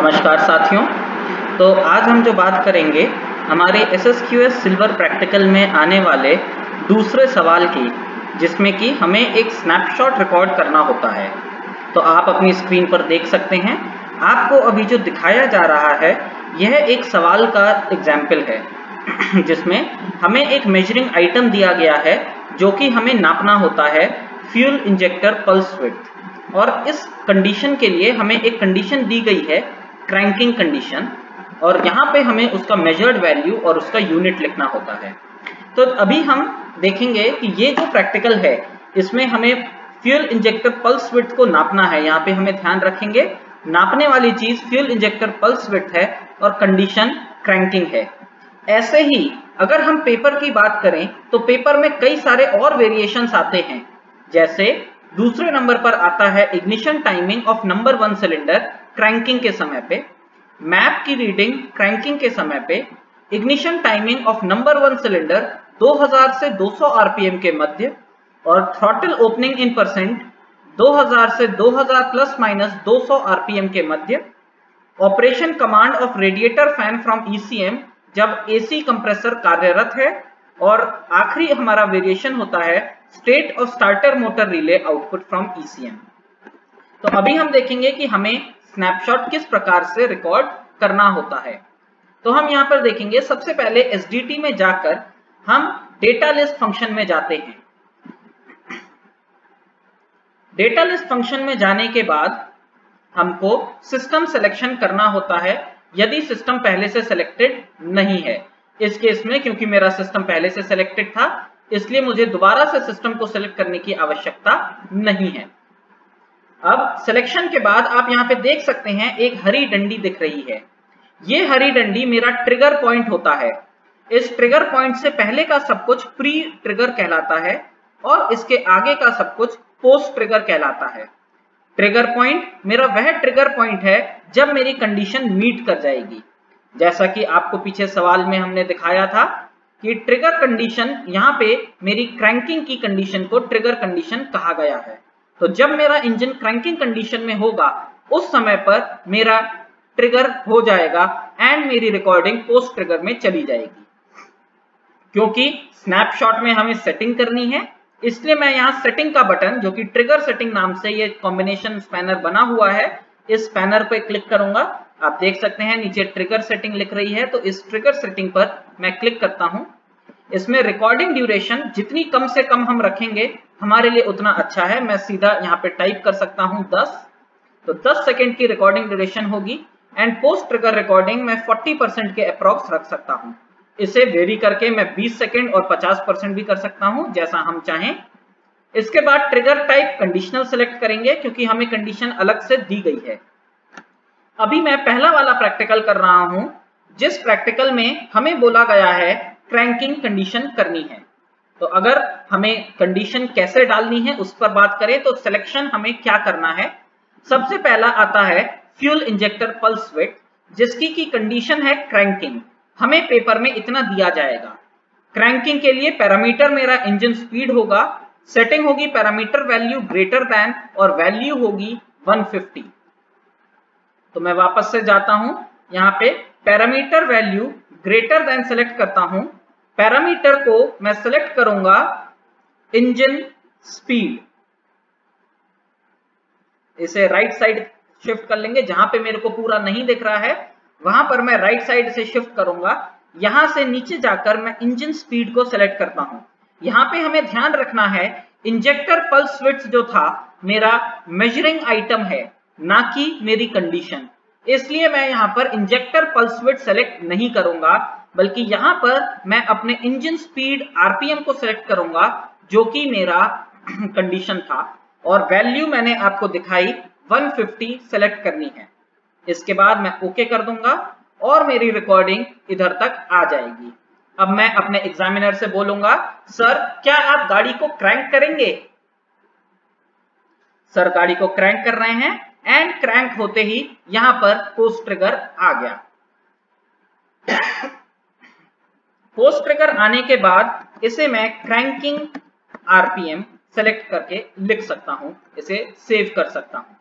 नमस्कार साथियों। तो आज हम जो बात करेंगे हमारे SSQS सिल्वर प्रैक्टिकल में आने वाले दूसरे सवाल की, जिसमें कि हमें एक स्नैपशॉट रिकॉर्ड करना होता है। तो आप अपनी स्क्रीन पर देख सकते हैं, आपको अभी जो दिखाया जा रहा है यह एक सवाल का एग्जाम्पल है जिसमें हमें एक मेजरिंग आइटम दिया गया है जो कि हमें नापना होता है फ्यूल इंजेक्टर पल्स विड्थ। और इस कंडीशन के लिए हमें एक कंडीशन दी गई है क्रैंकिंग कंडीशन, और यहाँ पे हमें उसका मेजर्ड वैल्यू और उसका यूनिट लिखना होता है। तो अभी हम देखेंगे कि ये जो प्रैक्टिकल है इसमें हमें फ्यूल इंजेक्टर पल्स विड्थ को नापना है। यहाँ पे हमें ध्यान रखेंगे नापने वाली चीज फ्यूल इंजेक्टर पल्स विड्थ है और कंडीशन क्रैंकिंग है। ऐसे ही अगर हम पेपर की बात करें तो पेपर में कई सारे और वेरिएशंस आते हैं, जैसे दूसरे नंबर पर आता है ignition timing of number 1 cylinder cranking के समय पे, मैप की रीडिंग क्रैंकिंग के समय पे, ignition timing of number 1 cylinder 2000 से 200 आरपीएम के मध्य, और थ्रॉटल ओपनिंग इन परसेंट 2000 से 2000 प्लस माइनस 200 आरपीएम के मध्य, operation command of radiator fan from ECM जब AC कंप्रेसर कार्यरत है, और आखिरी हमारा वेरिएशन होता है state of starter motor relay output from ECM। तो अभी हम देखेंगे कि हमें स्नैपशॉट किस प्रकार से रिकॉर्ड करना होता है। तो हम यहाँ पर देखेंगे, सबसे पहले SDT में जाकर हम डेटा लिस्ट फंक्शन में जाते हैं। डेटा लिस्ट फंक्शन में जाने के बाद हमको सिस्टम सिलेक्शन करना होता है यदि सिस्टम पहले से सिलेक्टेड नहीं है। इस केस में क्योंकि मेरा सिस्टम पहले से सिलेक्टेड था, इसलिए मुझे दोबारा से सिस्टम को सिलेक्ट करने की आवश्यकता नहीं है। अब सिलेक्शन के बाद आप यहाँ पे देख सकते हैं एक हरी डंडी दिख रही है। ये हरी डंडी मेरा ट्रिगर पॉइंट होता है। इस ट्रिगर पॉइंट से पहले का सब कुछ प्री ट्रिगर कहलाता है और इसके आगे का सब कुछ पोस्ट ट्रिगर कहलाता है। ट्रिगर पॉइंट मेरा वह ट्रिगर पॉइंट है जब मेरी कंडीशन मीट कर जाएगी। जैसा कि आपको पीछे सवाल में हमने दिखाया था कि ट्रिगर कंडीशन, यहाँ पे मेरी क्रैंकिंग की कंडीशन को ट्रिगर कंडीशन कहा गया है। तो जब मेरा इंजन क्रैंकिंग कंडीशन में होगा उस समय पर मेरा ट्रिगर हो जाएगा एंड मेरी रिकॉर्डिंग पोस्ट ट्रिगर में चली जाएगी। क्योंकि स्नैपशॉट में हमें सेटिंग करनी है, इसलिए मैं यहाँ सेटिंग का बटन, जो कि ट्रिगर सेटिंग नाम से ये कॉम्बिनेशन स्पैनर बना हुआ है, इस स्पैनर पे क्लिक करूंगा। आप देख सकते हैं नीचे ट्रिगर सेटिंग लिख रही है, तो इस ट्रिगर सेटिंग पर मैं क्लिक करता हूं। इसमें रिकॉर्डिंग ड्यूरेशन जितनी कम से कम हम रखेंगे हमारे लिए उतना अच्छा है। मैं सीधा यहाँ पे टाइप कर सकता हूं 10, तो 10 सेकेंड की रिकॉर्डिंग ड्यूरेशन होगी। एंड पोस्ट ट्रिगर रिकॉर्डिंग में 40% के अप्रॉक्स रख सकता हूं। इसे वेरी करके मैं 20 सेकेंड और 50% भी कर सकता हूं, जैसा हम चाहें। इसके बाद ट्रिगर टाइप कंडीशनल सेलेक्ट करेंगे क्योंकि हमें कंडीशन अलग से दी गई है। अभी मैं पहला वाला प्रैक्टिकल कर रहा हूं, जिस प्रैक्टिकल में हमें बोला गया है क्रैंकिंग कंडीशन करनी है। तो अगर हमें कंडीशन कैसे डालनी है उस पर बात करें तो सिलेक्शन हमें क्या करना है। सबसे पहला आता है फ्यूल इंजेक्टर पल्स विड्थ, जिसकी की कंडीशन है क्रैंकिंग। हमें पेपर में इतना दिया जाएगा। क्रैंकिंग के लिए पैरामीटर मेरा इंजन स्पीड होगा, सेटिंग होगी पैरामीटर वैल्यू ग्रेटर देन, और वैल्यू होगी 150। तो मैं वापस से जाता हूं, यहाँ पे parameter value greater than select करता हूं। पैरामीटर को मैं सेलेक्ट करूंगा इंजन स्पीड। इसे राइट साइड शिफ्ट कर लेंगे, जहां पे मेरे को पूरा नहीं दिख रहा है वहां पर मैं राइट साइड से शिफ्ट करूंगा। यहां से नीचे जाकर मैं इंजन स्पीड को सेलेक्ट करता हूं। यहाँ पे हमें ध्यान रखना है इंजेक्टर पल्स विड्थ जो था मेरा मेजरिंग आइटम है, ना कि मेरी कंडीशन। इसलिए मैं यहाँ पर इंजेक्टर पल्स विड्थ सेलेक्ट नहीं करूंगा, बल्कि यहाँ पर मैं अपने इंजन स्पीड RPM को सेलेक्ट करूंगा, जो कि मेरा कंडीशन था, और वैल्यू मैंने आपको दिखाई 150 सेलेक्ट करनी है। इसके बाद मैं ओके कर दूंगा और मेरी रिकॉर्डिंग इधर तक आ जाएगी। अब मैं अपने एग्जामिनर से बोलूंगा, सर क्या आप गाड़ी को क्रैंक करेंगे। सर गाड़ी को क्रैंक कर रहे हैं, एंड क्रैंक होते ही यहां पर पोस्ट ट्रिगर आ गया। पोस्ट ट्रिगर आने के बाद इसे मैं क्रैंकिंग RPM सेलेक्ट करके लिख सकता हूं, इसे सेव कर सकता हूं।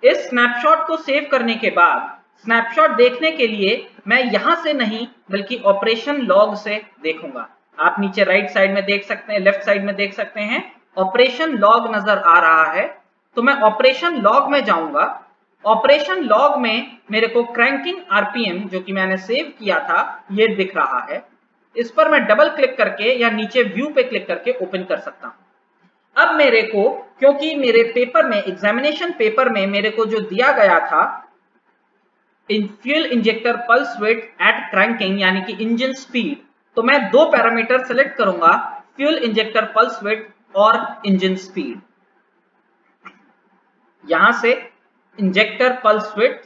इस स्नैपशॉट को सेव करने के बाद स्नैपशॉट देखने के लिए मैं यहां से नहीं बल्कि ऑपरेशन लॉग से देखूंगा। आप नीचे राइट साइड में देख सकते हैं, लेफ्ट साइड में देख सकते हैं, ऑपरेशन लॉग नजर आ रहा है। तो मैं ऑपरेशन लॉग में जाऊंगा। ऑपरेशन लॉग में मेरे को क्रैंकिंग आरपीएम जो कि मैंने सेव किया था ये दिख रहा है। इस पर मैं डबल क्लिक करके या नीचे व्यू पे क्लिक करके ओपन कर सकता हूं। अब मेरे को, क्योंकि मेरे पेपर में, एग्जामिनेशन पेपर में मेरे को जो दिया गया था fuel injector pulse width at cranking यानी कि इंजन स्पीड, तो मैं दो पैरामीटर सेलेक्ट करूंगा, फ्यूल इंजेक्टर पल्स विड्थ और इंजन स्पीड। यहां से injector pulse width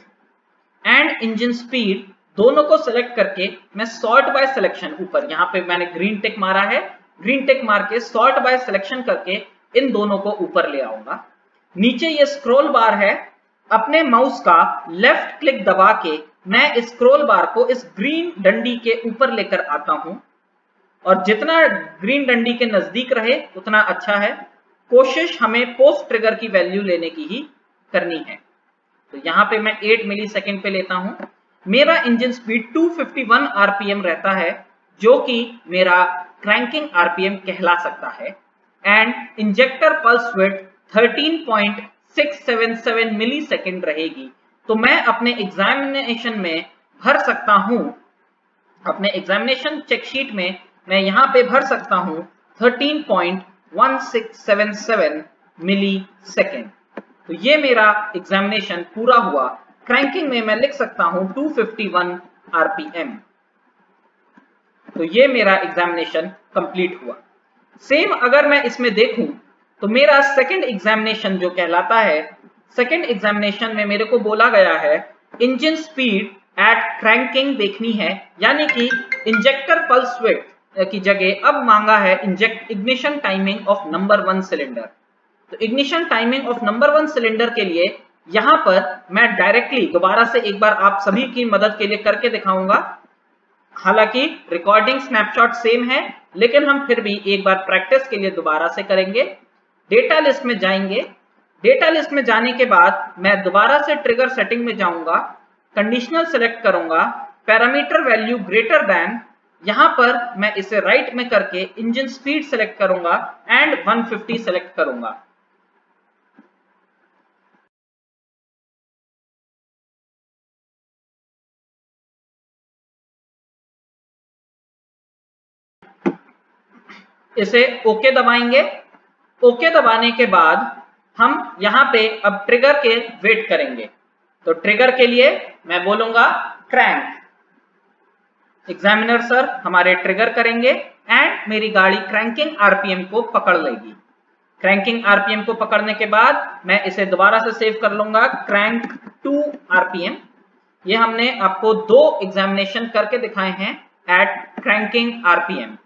and engine speed दोनों को सिलेक्ट करके मैं सॉर्ट बाय सिलेक्शन, ऊपर यहां पे मैंने ग्रीन टिक मारा है, ग्रीन टिक मार के सॉर्ट बाय सिलेक्शन करके इन दोनों को ऊपर ले आऊंगा। नीचे ये स्क्रॉल बार है, अपने माउस का लेफ्ट क्लिक दबा के मैं इस स्क्रॉल बार को इस ग्रीन डंडी के ऊपर लेकर आता हूं और जितना ग्रीन डंडी के नजदीक रहे उतना अच्छा है। कोशिश हमें पोस्ट ट्रिगर की वैल्यू लेने की ही करनी है। तो यहां पे मैं 8 मिली सेकेंड पे लेता हूं। मेरा इंजन स्पीड 251 आरपीएम रहता है जो कि मेरा क्रैंकिंग आरपीएम कहला सकता है and injector pulse width 13.677 millisecond रहेगी। तो मैं अपने एग्जामिनेशन में भर सकता हूं, अपने एग्जामिनेशन चेकशीट में मैं यहां पे भर सकता हूं 13.1677 मिली सेकेंड। तो ये मेरा एग्जामिनेशन पूरा हुआ। क्रैंकिंग में मैं लिख सकता हूं 251 आरपीएम। तो ये मेरा एग्जामिनेशन कंप्लीट हुआ। सेम अगर मैं इसमें देखूं तो मेरा सेकंड एग्जामिनेशन जो कहलाता है, सेकंड एग्जामिनेशन में मेरे को बोला गया है इंजन स्पीड एट क्रैंकिंग देखनी है, यानी कि इंजेक्टर पल्स विड्थ की जगह अब मांगा है ignition timing of number 1 cylinder. तो ignition timing of number 1 cylinder के लिए यहां पर मैं डायरेक्टली दोबारा से एक बार आप सभी की मदद के लिए करके दिखाऊंगा। हालांकि रिकॉर्डिंग स्नैपशॉट सेम है लेकिन हम फिर भी एक बार प्रैक्टिस के लिए दोबारा से करेंगे। डेटा लिस्ट में जाएंगे। डेटा लिस्ट में जाने के बाद मैं दोबारा से ट्रिगर सेटिंग में जाऊंगा, कंडीशनल सेलेक्ट करूंगा, पैरामीटर वैल्यू ग्रेटर देन, यहां पर मैं इसे राइट में करके इंजन स्पीड सेलेक्ट करूंगा एंड 150 सेलेक्ट करूंगा। इसे ओके दबाएंगे। ओके दबाने के बाद हम यहां पे अब ट्रिगर के वेट करेंगे। तो ट्रिगर के लिए मैं बोलूंगा क्रैंक। एग्जामिनर सर हमारे ट्रिगर करेंगे एंड मेरी गाड़ी क्रैंकिंग आरपीएम को पकड़ लेगी। क्रैंकिंग आरपीएम को पकड़ने के बाद मैं इसे दोबारा से सेव कर लूंगा, क्रैंक 2 आरपीएम। ये हमने आपको 2 एग्जामिनेशन करके दिखाए हैं एट क्रैंकिंग आरपीएम।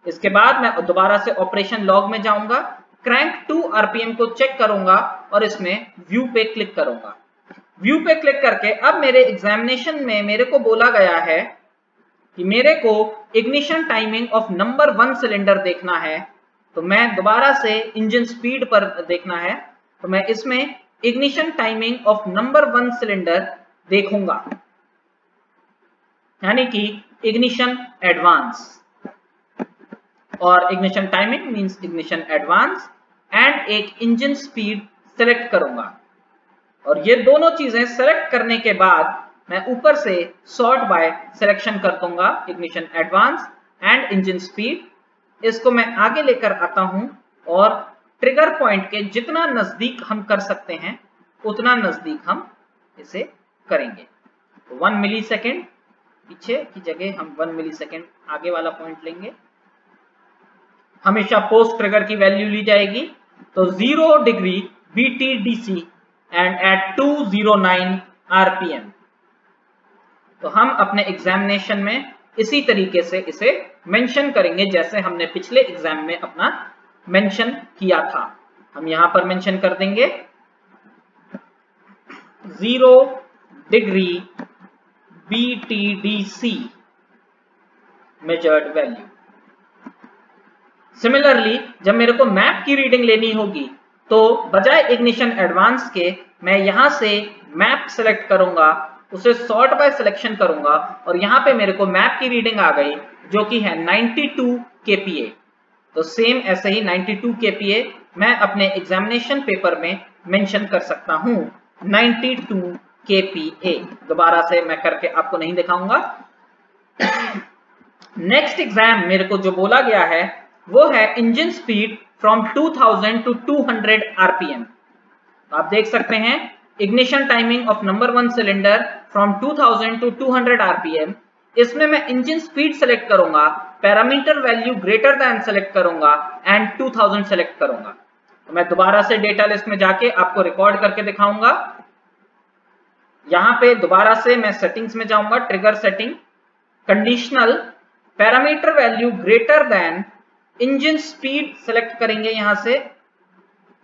इसके बाद मैं दोबारा से ऑपरेशन लॉग में जाऊंगा, क्रैंक 2 आरपीएम को चेक करूंगा और इसमें व्यू पे क्लिक करूंगा। व्यू पे क्लिक करके अब मेरे एग्जामिनेशन में मेरे को बोला गया है कि मेरे को ignition timing of number 1 cylinder देखना है। तो मैं दोबारा से इंजन स्पीड पर देखना है, तो मैं इसमें ignition timing of number 1 cylinder देखूंगा, यानी कि इग्निशन एडवांस, और ignition timing means ignition advance and एक इंजन स्पीड सेलेक्ट करूंगा। और ये दोनों चीजें सेलेक्ट करने के बाद मैं ऊपर से सॉर्ट बाय सिलेक्शन कर दूंगा, ignition advance and engine speed. इसको मैं आगे लेकर आता हूं और ट्रिगर पॉइंट के जितना नजदीक हम कर सकते हैं उतना नजदीक हम इसे करेंगे। तो 1 मिली सेकेंड पीछे की जगह हम 1 मिली सेकेंड आगे वाला पॉइंट लेंगे। हमेशा पोस्ट ट्रिगर की वैल्यू ली जाएगी। तो 0 degree BTDC and at 209 RPM. तो हम अपने एग्जामिनेशन में इसी तरीके से इसे मेंशन करेंगे जैसे हमने पिछले एग्जाम में अपना मेंशन किया था। हम यहां पर मेंशन कर देंगे 0 degree BTDC measured value. Similarly जब मेरे को मैप की रीडिंग लेनी होगी तो बजाय इग्निशन एडवांस के मैं यहां से मैप सेलेक्ट करूंगा उसे सॉर्ट बाय सिलेक्शन करूंगा और यहाँ पे मेरे को मैप की रीडिंग आ गई जो कि है 92 kPa। तो सेम ऐसे ही 92 kPa मैं अपने एग्जामिनेशन पेपर में मेंशन कर सकता हूं 92 kPa। दोबारा से मैं करके आपको नहीं दिखाऊंगा। नेक्स्ट एग्जाम मेरे को जो बोला गया है वो है engine speed from 2000 to 200 RPM. आप देख सकते हैं ignition timing of number 1 cylinder from 2000 to 200 RPM. इसमें मैं इंजन स्पीड सेलेक्ट करूंगा, parameter value greater than select करूंगा एंड 2000 सेलेक्ट करूंगा। तो मैं दोबारा से डेटा लिस्ट में जाके आपको रिकॉर्ड करके दिखाऊंगा। यहां पे दोबारा से मैं सेटिंग्स में जाऊंगा, trigger setting, conditional, parameter value greater then, engine speed select करेंगे यहां से,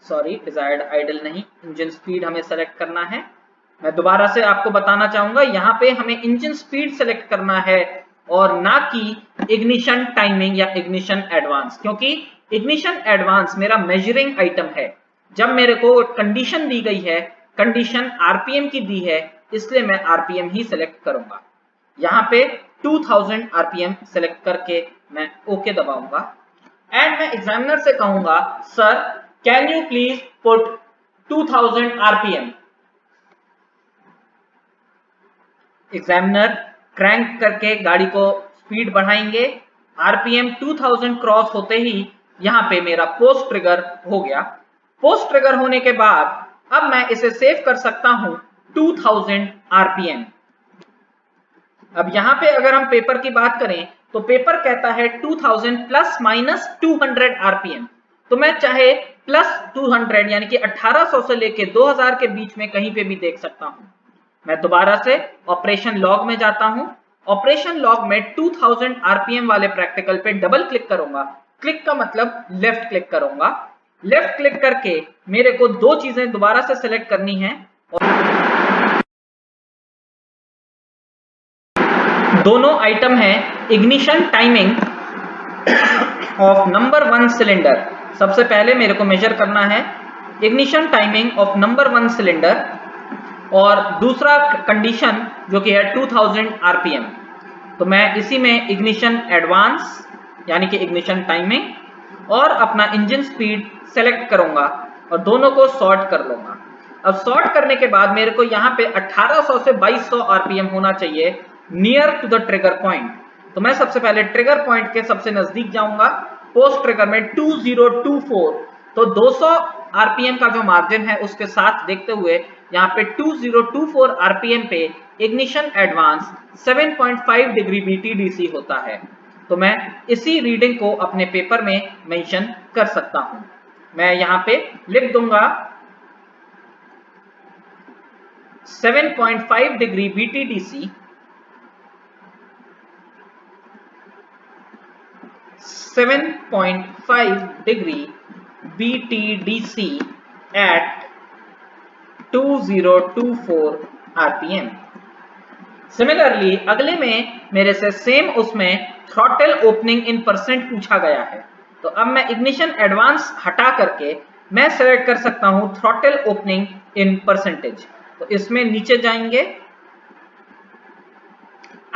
सॉरी डिजायर्ड आइडल नहीं, इंजन स्पीड हमें सेलेक्ट करना है। मैं दोबारा से आपको बताना चाहूंगा यहां पे हमें इंजन स्पीड सेलेक्ट करना है और ना कि इग्निशन टाइमिंग या इग्निशन एडवांस, क्योंकि इग्निशन एडवांस मेरा मेजरिंग आइटम है। जब मेरे को कंडीशन दी गई है, कंडीशन आरपीएम की दी है, इसलिए मैं आरपीएम ही सेलेक्ट करूंगा। यहाँ पे 2000 आरपीएम सेलेक्ट करके मैं ओके दबाऊंगा एंड मैं एग्जामिनर से कहूंगा sir can you please put 2000 RPM. Examiner crank करके गाड़ी को स्पीड बढ़ाएंगे। आरपीएम 2000 क्रॉस होते ही यहाँ पे मेरा पोस्ट ट्रिगर हो गया। पोस्ट ट्रिगर होने के बाद अब मैं इसे सेव कर सकता हूं 2000 आरपीएम। अब यहाँ पे अगर हम पेपर की बात करें तो पेपर कहता है 2000 प्लस माइनस 200 आरपीएम। तो मैं चाहे प्लस 200 यानी कि 1800 से लेके 2000 के बीच में कहीं पे भी देख सकता हूं। मैं दोबारा से ऑपरेशन लॉग में जाता हूं। ऑपरेशन लॉग में 2000 आरपीएम वाले प्रैक्टिकल पे डबल क्लिक करूंगा। क्लिक का मतलब लेफ्ट क्लिक करूंगा। लेफ्ट क्लिक करके मेरे को दो चीजें दोबारा से सिलेक्ट करनी है और दोनों आइटम है ignition timing of number 1 cylinder. सबसे पहले मेरे को मेजर करना है ignition timing of number 1 cylinder और दूसरा कंडीशन जो कि है 2000 आरपीएम। तो मैं इसी में इग्निशन एडवांस यानी कि इग्निशन टाइमिंग और अपना इंजन स्पीड सेलेक्ट करूंगा और दोनों को सॉर्ट कर लूंगा। अब सॉर्ट करने के बाद मेरे को यहाँ पे 1800 से 2200 आरपीएम होना चाहिए near to the trigger point. तो मैं सबसे पहले ट्रिगर पॉइंट के सबसे नजदीक जाऊंगा। पोस्ट ट्रिगर में 2024, तो 200 आरपीएम का जो मार्जिन है उसके साथ देखते हुए यहाँ पे 2024 आरपीएम पे इग्निशन एडवांस 7.5 डिग्री BTDC होता है। तो मैं इसी रीडिंग को अपने पेपर में मेंशन कर सकता हूं। मैं यहाँ पे लिख दूंगा 7.5 degree BTDC, 7.5 degree BTDC at 2024 RPM. Similarly अगले में मेरे से सेम उसमें थ्रॉटल ओपनिंग इन परसेंट पूछा गया है। तो अब मैं इग्निशन एडवांस हटा करके मैं सेलेक्ट कर सकता हूं थ्रॉटल ओपनिंग इन परसेंटेज। तो इसमें नीचे जाएंगे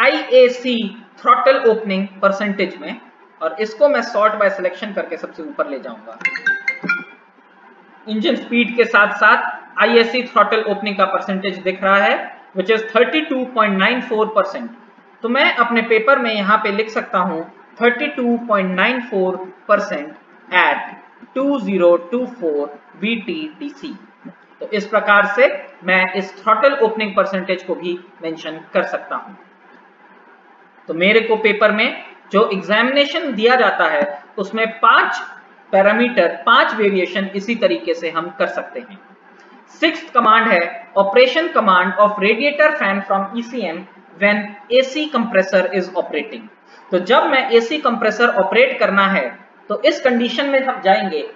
IAC थ्रॉटल ओपनिंग परसेंटेज में और इसको मैं सॉर्ट बाय सिलेक्शन करके सबसे ऊपर ले जाऊंगा। इंजन स्पीड के साथ साथ IAC थ्रॉटल ओपनिंग का परसेंटेज दिख रहा है which is 32.94%। तो मैं अपने पेपर में यहाँ पे लिख सकता हूँ 32.94% at 2024 BTDC। तो इस प्रकार से मैं इस थ्रॉटल ओपनिंग परसेंटेज को भी मेंशन कर सकता हूँ। तो मेरे को पेपर में जो एग्जामिनेशन दिया जाता है उसमें 5 पैरामीटर, 5 वेरिएशन इसी तरीके से हम कर सकते हैं। 6th कमांड है operation command of radiator fan from ECM when AC compressor is operating. तो जब मैं AC कंप्रेसर ऑपरेट करना है तो इस कंडीशन में हम जाएंगे।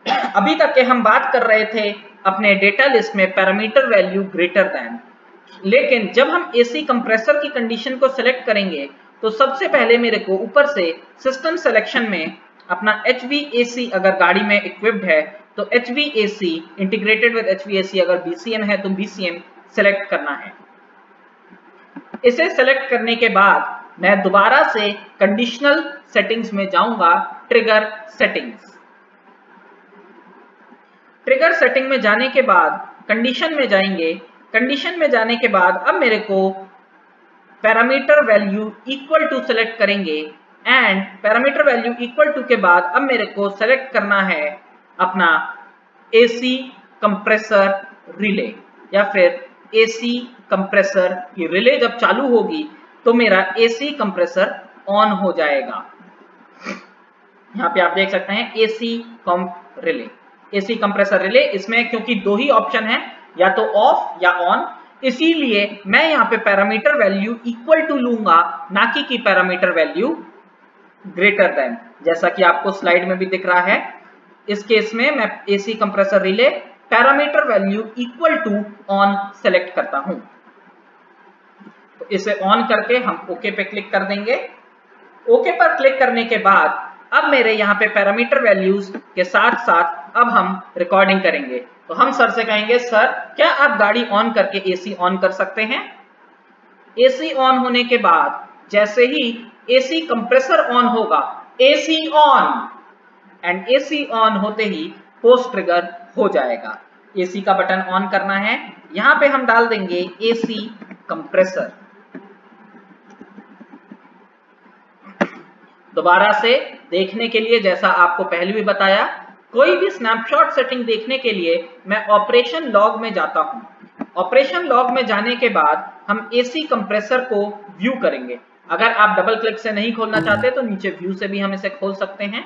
अभी तक के हम बात कर रहे थे अपने डेटा लिस्ट में पैरामीटर वैल्यू ग्रेटर देन, लेकिन जब हम AC कंप्रेसर की कंडीशन को सिलेक्ट करेंगे तो सबसे पहले मेरे को ऊपर से सिस्टम सिलेक्शन में अपना HVAC अगर गाड़ी में इक्विप्ड है तो HVAC इंटीग्रेटेड विद HVAC, अगर BCM है तो BCM सेलेक्ट करना है। इसे सेलेक्ट करने के बाद मैं दोबारा से कंडीशनल सेटिंग्स में जाऊंगा, ट्रिगर सेटिंग्स। ट्रिगर सेटिंग में जाने के बाद कंडीशन में जाएंगे। कंडीशन में जाने के बाद अब मेरे को parameter value equal to select करेंगे and parameter value equal to के बाद अब मेरे को सेलेक्ट करना है अपना एसी कंप्रेसर रिले, या फिर एसी कंप्रेसर की रिले जब चालू होगी तो मेरा एसी कंप्रेसर ऑन हो जाएगा। यहाँ पे आप देख सकते हैं एसी कंप रिले, एसी कंप्रेसर रिले। इसमें क्योंकि दो ही ऑप्शन है, या तो ऑफ या ऑन, इसीलिए मैं यहाँ पे पैरामीटर वैल्यू इक्वल टू लूंगा, ना कि पैरामीटर वैल्यू ग्रेटर देन, जैसा कि आपको स्लाइड में भी दिख रहा है। इस केस में मैं AC compressor relay parameter value equal to on select करता हूं। तो इसे ऑन करके हम ओके पे क्लिक कर देंगे। ओके पर क्लिक करने के बाद अब मेरे यहाँ पे पैरामीटर वैल्यूज के साथ साथ अब हम रिकॉर्डिंग करेंगे। तो हम सर से कहेंगे, सर क्या आप गाड़ी ऑन करके एसी ऑन कर सकते हैं? एसी ऑन होने के बाद जैसे ही एसी कंप्रेसर ऑन होगा, AC on, and AC on होते ही पोस्ट ट्रिगर हो जाएगा। एसी का बटन ऑन करना है, यहां पे हम डाल देंगे एसी कंप्रेसर। दोबारा से देखने के लिए, जैसा आपको पहले भी बताया, कोई भी स्नैपशॉट सेटिंग देखने के लिए मैं ऑपरेशन लॉग में जाता हूं। ऑपरेशन लॉग में जाने के बाद हम एसी कंप्रेसर को व्यू करेंगे। अगर आप डबल क्लिक से नहीं खोलना चाहते तो नीचे व्यू से भी हम इसे खोल सकते हैं।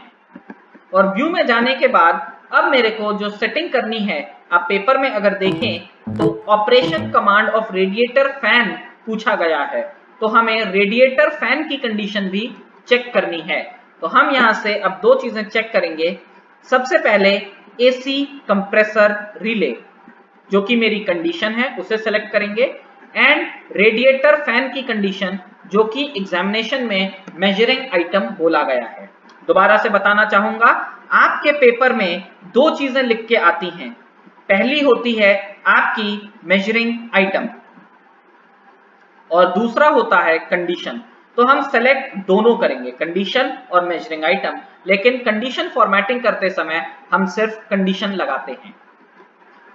और व्यू में जाने के बाद अब मेरे को जो सेटिंग करनी है, आप पेपर में अगर देखें तो operation command of radiator fan पूछा गया है, तो हमें रेडिएटर फैन की कंडीशन भी चेक करनी है। तो हम यहां से अब दो चीजें चेक करेंगे। सबसे पहले एसी कंप्रेसर रिले, जो कि मेरी कंडीशन है, उसे सेलेक्ट करेंगे, एंड रेडिएटर फैन की कंडीशन, जो कि एग्जामिनेशन में मेजरिंग आइटम बोला गया है। दोबारा से बताना चाहूंगा, आपके पेपर में दो चीजें लिख के आती हैं। पहली होती है आपकी मेजरिंग आइटम और दूसरा होता है कंडीशन। तो हम सेलेक्ट दोनों करेंगे, कंडीशन और मेजरिंग आइटम, लेकिन कंडीशन फॉर्मेटिंग करते समय हम सिर्फ कंडीशन लगाते हैं।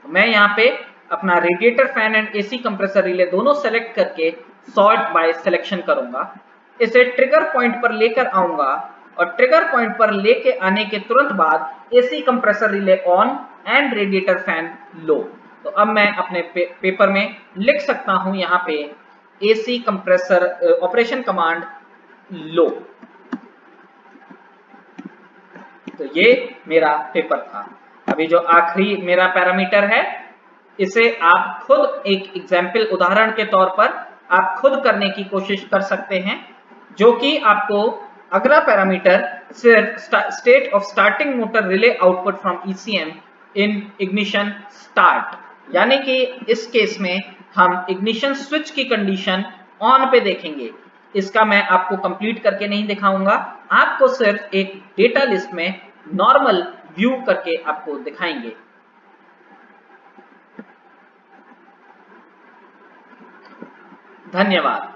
तो मैं यहाँ पे अपना radiator fan and AC compressor relay दोनों सेलेक्ट करके सॉर्ट बाय सिलेक्शन करूंगा। इसे ट्रिगर पॉइंट पर लेकर आऊंगा और ट्रिगर पॉइंट पर लेके आने के तुरंत बाद AC compressor relay on and radiator fan low. तो अब मैं अपने पेपर में लिख सकता हूं यहाँ पे एसी कंप्रेसर ऑपरेशन कमांड लो। तो ये मेरा पेपर था। अभी जो आखिरी मेरा पैरामीटर है, इसे आप खुद एक एग्जाम्पल उदाहरण के तौर पर आप खुद करने की कोशिश कर सकते हैं, जो कि आपको अगला पैरामीटर सिर्फ state of starting motor relay output from ECM in ignition start, यानी कि इस केस में हम इग्निशन स्विच की कंडीशन ऑन पे देखेंगे। इसका मैं आपको कंप्लीट करके नहीं दिखाऊंगा, आपको सिर्फ एक डेटा लिस्ट में नॉर्मल व्यू करके आपको दिखाएंगे। धन्यवाद।